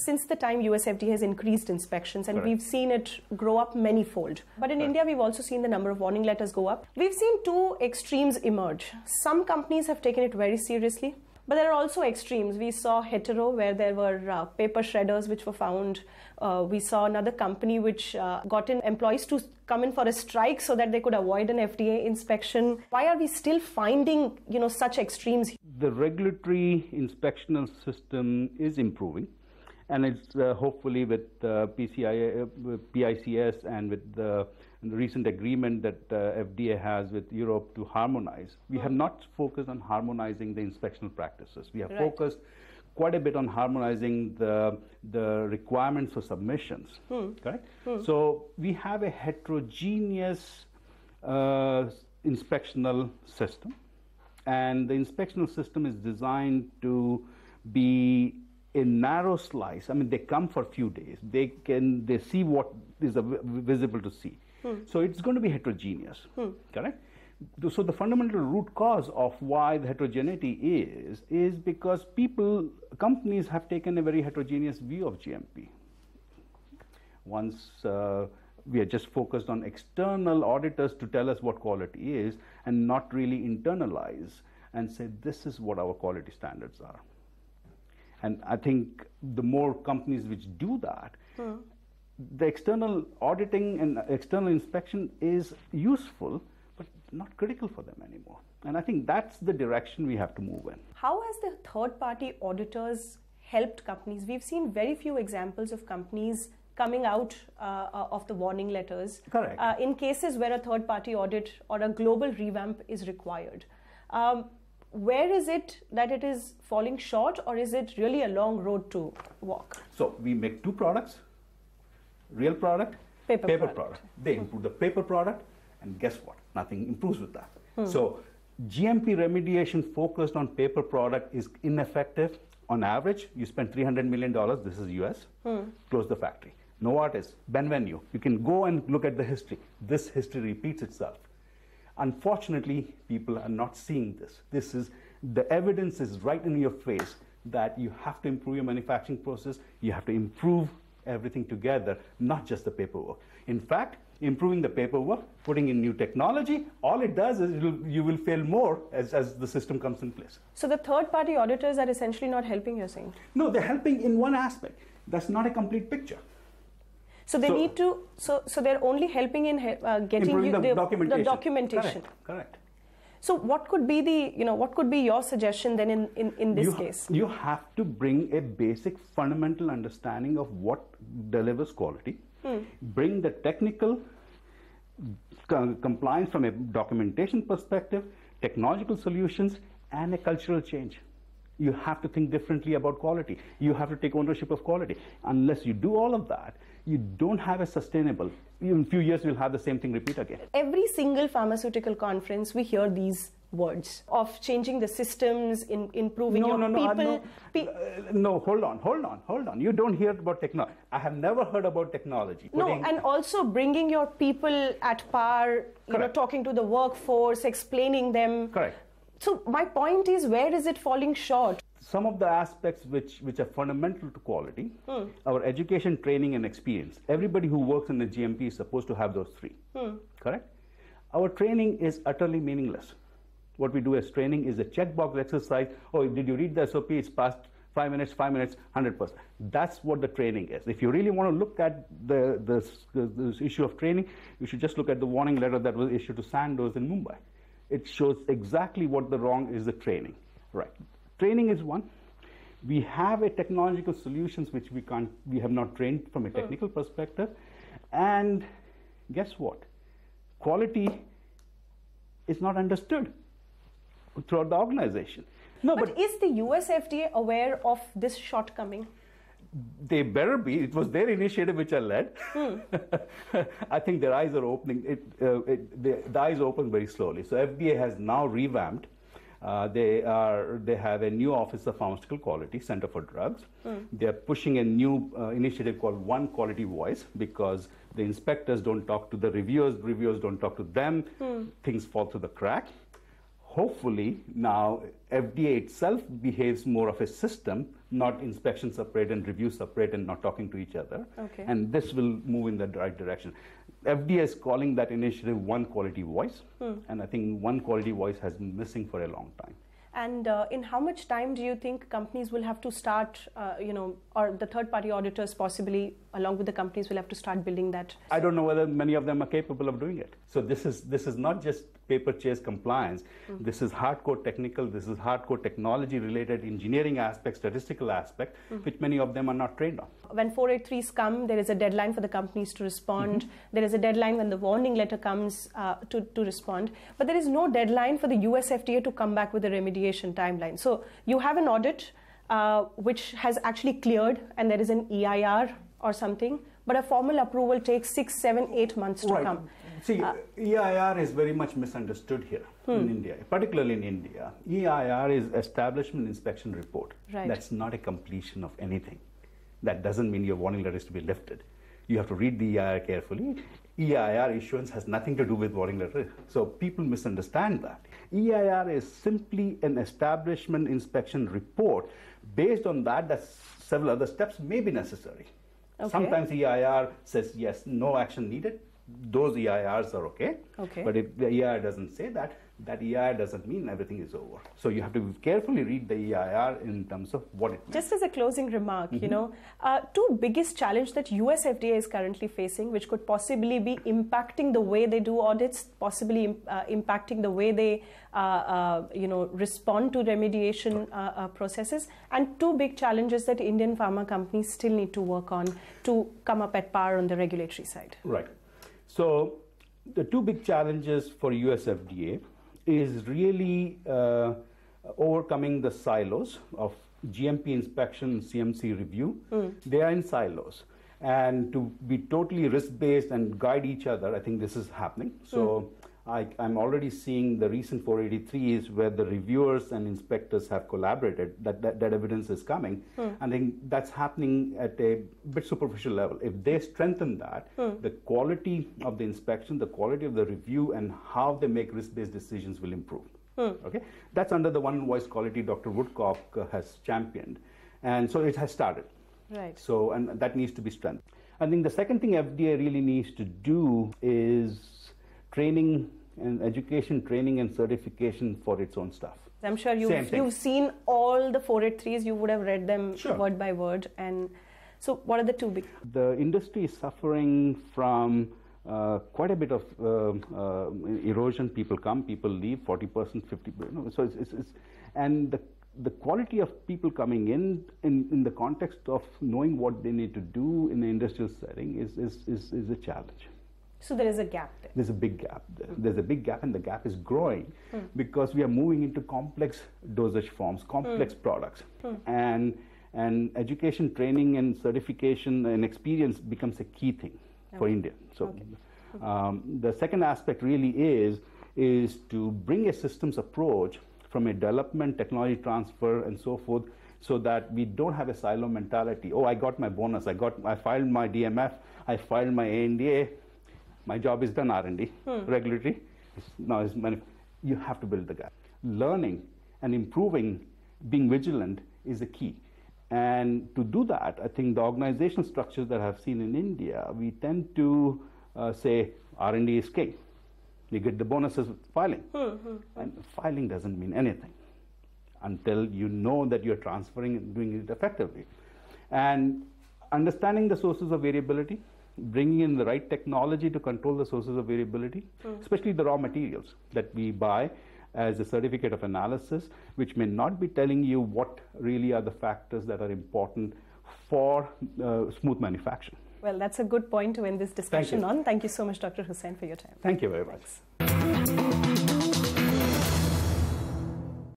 since the time USFDA has increased inspections, and Correct. we've seen it grow up many-fold. But in India, we've also seen the number of warning letters go up. We've seen two extremes emerge. Some companies have taken it very seriously, but there are also extremes. We saw Hetero, where there were paper shredders which were found. We saw another company which got in employees to come in for a strike so that they could avoid an FDA inspection. Why are we still finding, such extremes? The regulatory inspectional system is improving, and it's hopefully with PICS and with the recent agreement that FDA has with Europe to harmonize. We have not focused on harmonizing the inspectional practices. We have focused quite a bit on harmonizing the requirements for submissions, correct? So we have a heterogeneous inspectional system, and the inspectional system is designed to be a narrow slice. I mean, they come for a few days. They see what is visible to see. So it's going to be heterogeneous, correct? So the fundamental root cause of why the heterogeneity is because companies have taken a very heterogeneous view of GMP. Once we are just focused on external auditors to tell us what quality is, and not really internalize and say this is what our quality standards are. And I think the more companies which do that, the external auditing and external inspection is useful, but not critical for them anymore. And I think that's the direction we have to move in. How has the third-party auditors helped companies? We've seen very few examples of companies coming out of the warning letters. Correct. In cases where a third-party audit or a global revamp is required. Where is it that it is falling short, or is it really a long road to walk? So we make two products, real product, paper product. They improve the paper product, and guess what? Nothing improves with that. So GMP remediation focused on paper product is ineffective. On average, you spend $300 million, this is US, close the factory. Novartis, Benvenue, you can go and look at the history. This history repeats itself. Unfortunately, people are not seeing this. The evidence is right in your face that you have to improve your manufacturing process, you have to improve everything together, not just the paperwork. In fact, improving the paperwork, putting in new technology, all it does is you will fail more as the system comes in place. So the third-party auditors are essentially not helping, you're saying? No, they're helping in one aspect. That's not a complete picture. So they need to. So they're only helping in getting you the documentation. The documentation. Correct. So what could be what could be your suggestion then in this case? You have to bring a basic fundamental understanding of what delivers quality. Bring the technical compliance from a documentation perspective, technological solutions, and a cultural change. You have to think differently about quality. You have to take ownership of quality. Unless you do all of that, you don't have a sustainable. In a few years, we'll have the same thing repeat again. Every single pharmaceutical conference, we hear these words of changing the systems, improving people. No, hold on. You don't hear about technology. I have never heard about technology. And also bringing your people at par, talking to the workforce, explaining them. Correct. So my point is, where is it falling short? Some of the aspects which are fundamental to quality, our education, training, and experience. Everybody who works in the GMP is supposed to have those three, correct? Our training is utterly meaningless. What we do as training is a checkbox exercise. Oh, did you read the SOP? It's past 5 minutes, 100%. That's what the training is. If you really want to look at this issue of training, you should just look at the warning letter that was issued to Sandoz in Mumbai. It shows exactly what the wrong is the training. Right. Training is one. We have a technological solutions which we have not trained from a technical perspective. And guess what? Quality is not understood throughout the organization. No, but is the USFDA aware of this shortcoming? They better be. It was their initiative which I led. I think their eyes are opening. The eyes open very slowly. So FDA has now revamped. They have a new Office of Pharmaceutical Quality, Center for Drugs. They're pushing a new initiative called One Quality Voice, because the inspectors don't talk to the reviewers don't talk to them. Things fall through the crack. hopefully now FDA itself behaves more of a system, not inspection separate and review separate and not talking to each other. Okay. And this will move in the right direction. FDA is calling that initiative One Quality Voice, and I think One Quality Voice has been missing for a long time. And in how much time do you think companies will have to start, or the third-party auditors possibly, along with the companies, will have to start building that? I don't know whether many of them are capable of doing it. So this is not just paper chase compliance. This is hardcore technical. This is hardcore technology-related engineering aspect, statistical aspect, which many of them are not trained on. When 483s come, there is a deadline for the companies to respond. There is a deadline when the warning letter comes to respond. But there is no deadline for the USFDA to come back with a remediation timeline. So you have an audit which has actually cleared, and there is an EIR or something, but a formal approval takes 6, 7, 8 months to come. See, EIR is very much misunderstood here in India, particularly in India. EIR is Establishment Inspection Report. Right. That's not a completion of anything. That doesn't mean your warning letter is to be lifted. You have to read the EIR carefully. EIR issuance has nothing to do with warning letter. So people misunderstand that. EIR is simply an establishment inspection report. Based on that, several other steps may be necessary. Okay. Sometimes EIR says, yes, no action needed. Those EIRs are okay. But if the EIR doesn't say that, that EIR doesn't mean everything is over. So you have to carefully read the EIR in terms of what it means. Just as a closing remark, two biggest challenge that USFDA is currently facing, which could possibly be impacting the way they do audits, possibly impacting the way they respond to remediation processes, and two big challenges that Indian pharma companies still need to work on to come up at par on the regulatory side. Right. So the two big challenges for USFDA is really overcoming the silos of GMP inspection, CMC review. They are in silos. And to be totally risk-based and guide each other, I think this is happening. So I'm already seeing the recent 483s where the reviewers and inspectors have collaborated, that evidence is coming. I think that's happening at a bit superficial level. If they strengthen that, the quality of the inspection, the quality of the review, and how they make risk-based decisions will improve. Okay, that's under the One Voice quality Dr. Woodcock has championed. And so it has started. Right. So, and that needs to be strengthened. I think the second thing FDA really needs to do is training and education, training and certification for its own staff. I'm sure you've seen all the 483s, you would have read them word by word. And so what are the two big? The industry is suffering from quite a bit of erosion. People come, people leave, 40%, 50%. So and the quality of people coming in the context of knowing what they need to do in the industrial setting is a challenge. So there is a gap there. There's a big gap there. There's a big gap, and the gap is growing because we are moving into complex dosage forms, complex products. And education, training, and certification and experience becomes a key thing for India. So the second aspect really is to bring a systems approach from a development, technology transfer, and so forth, so that we don't have a silo mentality. Oh, I got my bonus. I filed my DMF. I filed my ANDA. My job is done, R&D, regulatory. You have to build the gap. Learning and improving, being vigilant is the key. And to do that, I think the organizational structures that I've seen in India, we tend to say R&D is king. You get the bonuses with filing. And filing doesn't mean anything until you know that you're transferring and doing it effectively. And understanding the sources of variability, bringing in the right technology to control the sources of variability, especially the raw materials that we buy as a certificate of analysis, which may not be telling you what really are the factors that are important for smooth manufacturing. Well, that's a good point to end this discussion on. Thank you so much, Dr. Hussain, for your time. Thank you very much.